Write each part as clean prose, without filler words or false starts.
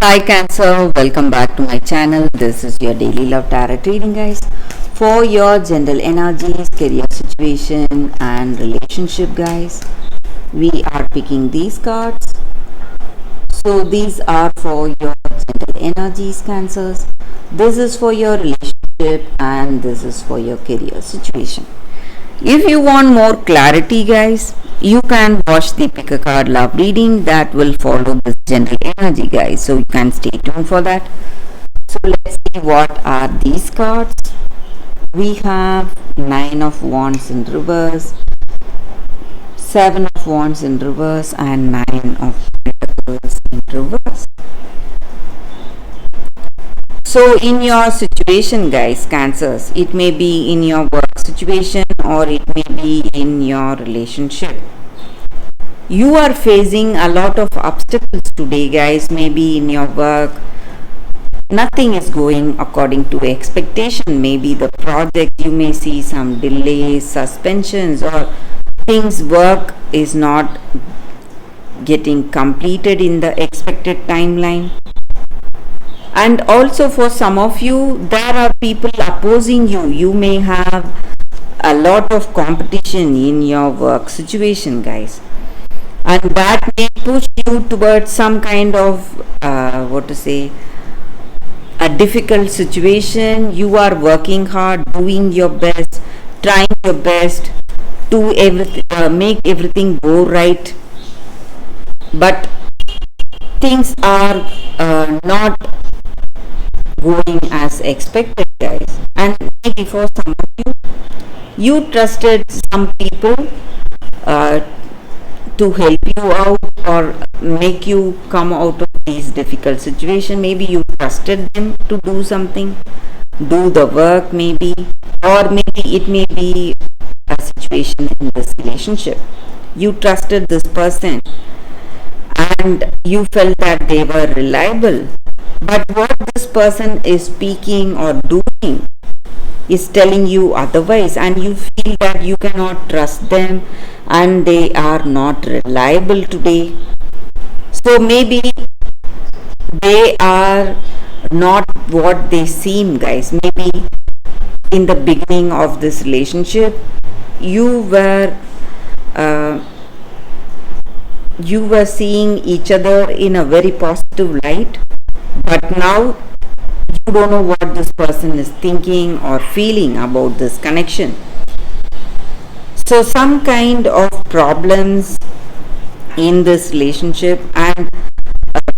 Hi Cancer, welcome back to my channel. This is your daily love tarot reading, guys, for your general energies, career situation and relationship, guys. We are picking these cards. So these are for your general energies, Cancers. This is for your relationship and this is for your career situation. If you want more clarity, guys, you can watch the pick a card love reading that will follow this general energy, guys. So you can stay tuned for that. So let's see what are these cards. We have 9 of Wands in reverse, 7 of Wands in reverse and 9 of Pentacles in reverse. So in your situation, guys, Cancers, it may be in your work situation or it may be in your relationship. You are facing a lot of obstacles today, guys. Maybe in your work, nothing is going according to expectation. Maybe the project, you may see some delays, suspensions, or things work is not getting completed in the expected timeline. And also for some of you, there are people opposing you. You may have a lot of competition in your work situation, guys, and that may push you towards some kind of a difficult situation. You are working hard, doing your best, trying your best to make everything go right, but things are not going as expected, guys. And maybe for some of you trusted some people to help you out or make you come out of these difficult situation. Maybe you trusted them to do something, do the work maybe, or maybe it may be a situation in this relationship. You trusted this person and you felt that they were reliable, but what this person is speaking or doing is telling you otherwise, and you feel that you cannot trust them and they are not reliable today. So maybe they are not what they seem, guys. Maybe in the beginning of this relationship you were seeing each other in a very positive light, but now you don't know what this person is thinking or feeling about this connection. So some kind of problems in this relationship and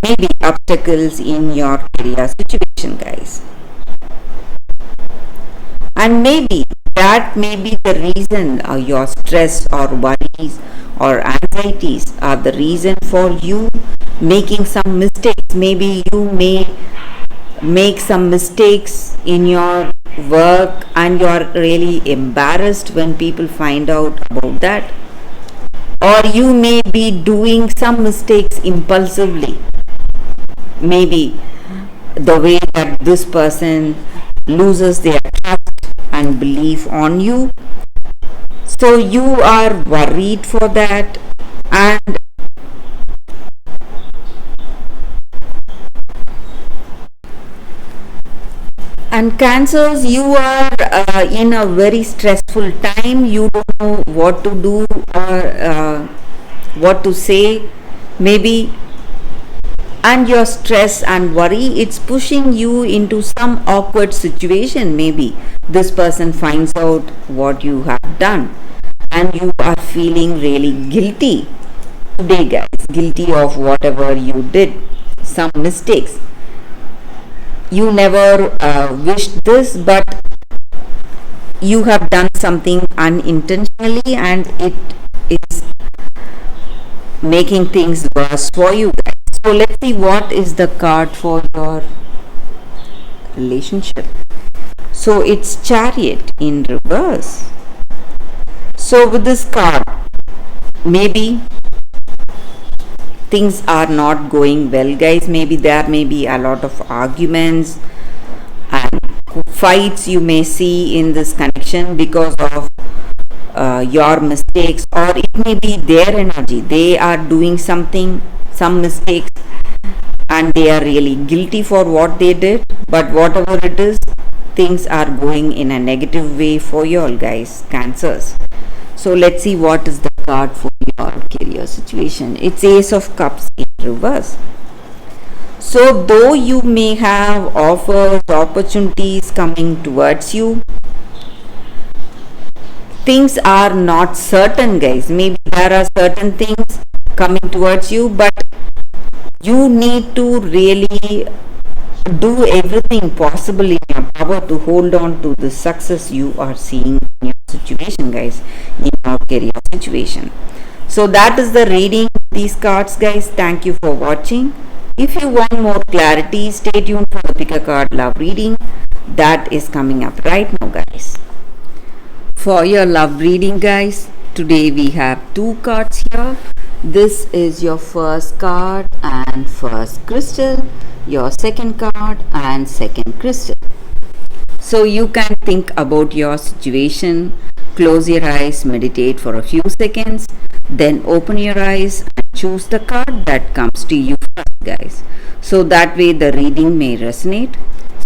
maybe obstacles in your career situation, guys. And maybe that may be the reason your stress or worries or anxieties are the reason for you making some mistakes. Maybe you may make some mistakes in your work and you are really embarrassed when people find out about that, or you may be doing some mistakes impulsively. Maybe the way that this person loses their trust and belief on you, so you are worried for that. And Cancers, you are in a very stressful time. You don't know what to do or what to say, maybe, and your stress and worry, it's pushing you into some awkward situation. Maybe this person finds out what you have done and you are feeling really guilty today, guys, guilty of whatever you did, some mistakes. You never wished this, but you have done something unintentionally and it is making things worse for you, guys. So let's see what is the card for your relationship. So it's Chariot in reverse. So with this card, maybe things are not going well, guys. Maybe there may be a lot of arguments and fights you may see in this connection because of your mistakes, or it may be their energy. They are doing something, some mistakes, and they are really guilty for what they did, but whatever it is, things are going in a negative way for you all guys, Cancers. So let's see what is the card for your career situation. It's Ace of Cups in reverse. So though you may have offers, opportunities coming towards you, things are not certain, guys. Maybe there are certain things coming towards you, but you need to really do everything possible in your power to hold on to the success you are seeing in your situation, guys, in your career situation. So that is the reading these cards, guys. Thank you for watching. If you want more clarity, stay tuned for the Pick a Card Love reading that is coming up right now, guys. For your love reading, guys, today we have two cards here. This is your first card and first crystal, your second card and second crystal. So you can think about your situation, close your eyes, meditate for a few seconds, then open your eyes and choose the card that comes to you first, guys. So that way the reading may resonate.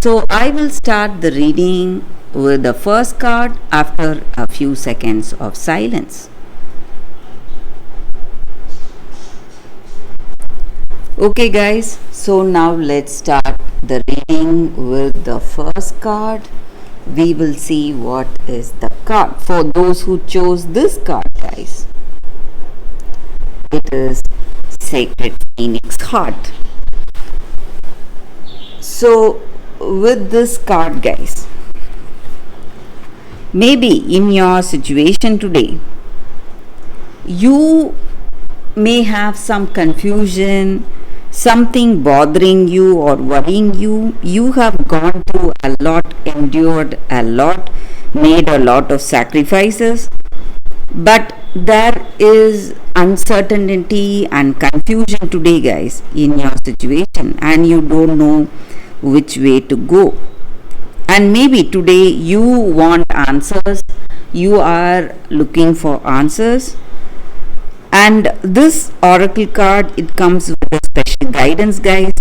So I will start the reading with the first card after a few seconds of silence. Okay guys, so now let's start the reading with the first card. We will see what is the card. For those who chose this card, guys, it is Sacred Phoenix Heart. So with this card, guys, maybe in your situation today, you may have some confusion, something bothering you or worrying you. You have gone through a lot, endured a lot, made a lot of sacrifices, but there is uncertainty and confusion today, guys, in your situation, and you don't know which way to go. And maybe today you want answers, you are looking for answers, and this oracle card, it comes with a special guidance, guys,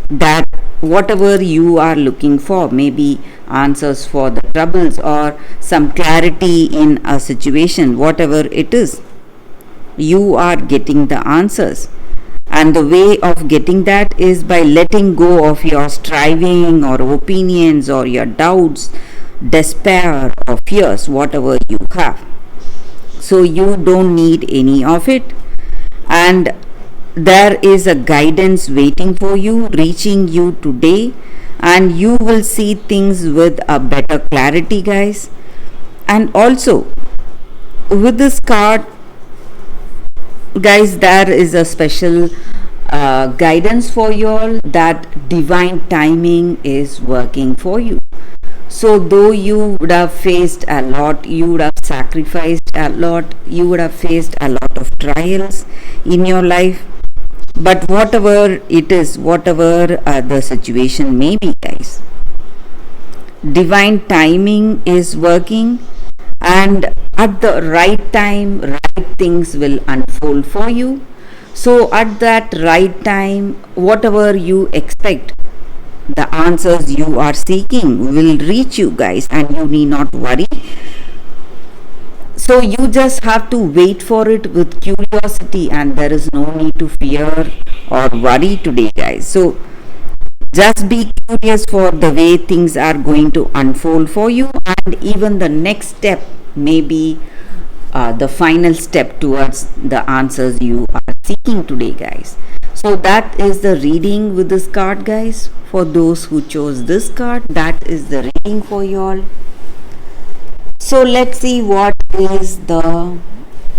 that whatever you are looking for, maybe answers for the troubles or some clarity in a situation, whatever it is, you are getting the answers. And the way of getting that is by letting go of your striving or opinions or your doubts, despair or fears, whatever you have. So you don't need any of it, and there is a guidance waiting for you, reaching you today, and you will see things with a better clarity, guys. And also with this card, guys, there is a special guidance for you all, that divine timing is working for you. So though you would have faced a lot, you would have sacrificed a lot, you would have faced a lot of trials in your life, but whatever it is, whatever the situation may be, guys, divine timing is working, and at the right time, right things will unfold for you. So at that right time, whatever you expect, the answers you are seeking will reach you, guys, and you need not worry. So you just have to wait for it with curiosity, and there is no need to fear or worry today, guys. So just be curious for the way things are going to unfold for you, and even the next step may be the final step towards the answers you are seeking today, guys. So that is the reading with this card, guys. For those who chose this card, that is the reading for you all. So let's see what is the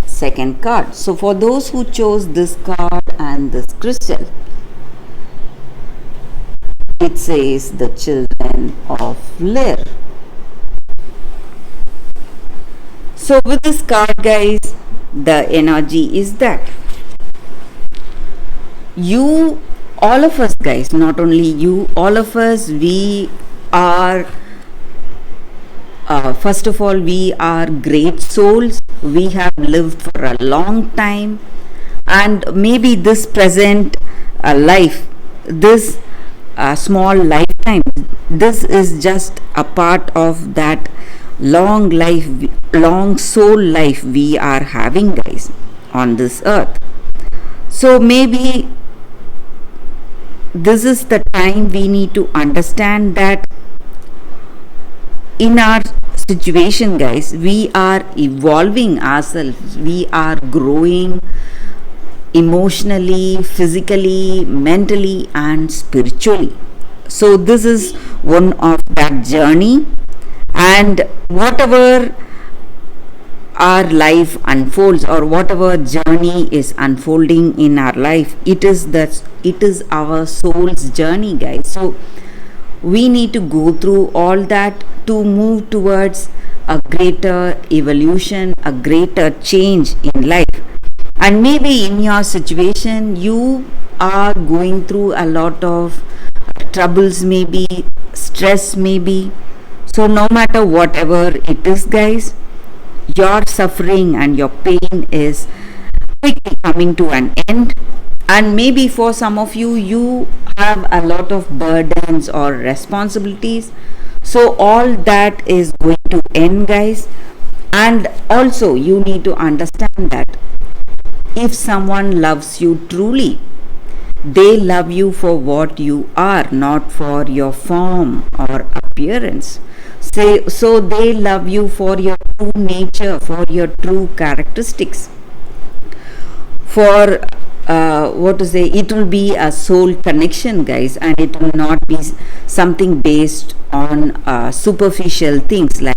second card. So for those who chose this card and this crystal, it says the Children of Lyre. So with this card, guys, the energy is that you, all of us, guys, not only you, all of us, we are first of all, we are great souls. We have lived for a long time, and maybe this present life this small lifetime. This is just a part of that long life, long soul life we are having, guys, on this earth. So maybe this is the time we need to understand that in our situation, guys, we are evolving ourselves, we are growing emotionally, physically, mentally, and spiritually. So this is one of that journey, and whatever our life unfolds, or whatever journey is unfolding in our life, it is our soul's journey, guys. So we need to go through all that to move towards a greater evolution, a greater change in life. And maybe in your situation you are going through a lot of troubles, maybe stress, maybe. So no matter whatever it is, guys, your suffering and your pain is quickly coming to an end. And maybe for some of you, you have a lot of burdens or responsibilities. So all that is going to end, guys. And also you need to understand that if someone loves you truly, they love you for what you are, not for your form or appearance. So they love you for your true nature, for your true characteristics. For what to say, it will be a soul connection, guys, and it will not be something based on superficial things like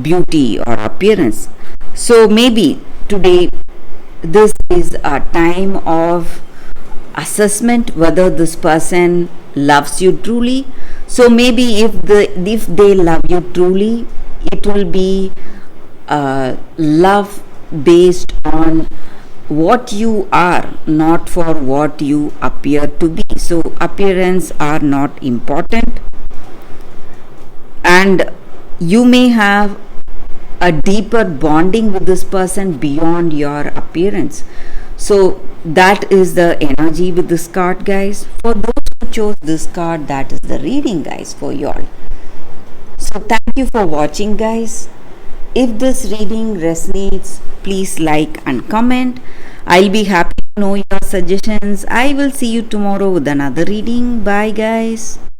beauty or appearance. So maybe today this is a time of assessment whether this person loves you truly. So maybe if they love you truly, it will be love based on what you are, not for what you appear to be. So appearance are not important, and you may have a deeper bonding with this person beyond your appearance. So that is the energy with this card, guys. For those who chose this card, that is the reading, guys, for y'all. So thank you for watching, guys. If this reading resonates, please like and comment. I'll be happy to know your suggestions. I will see you tomorrow with another reading. Bye, guys.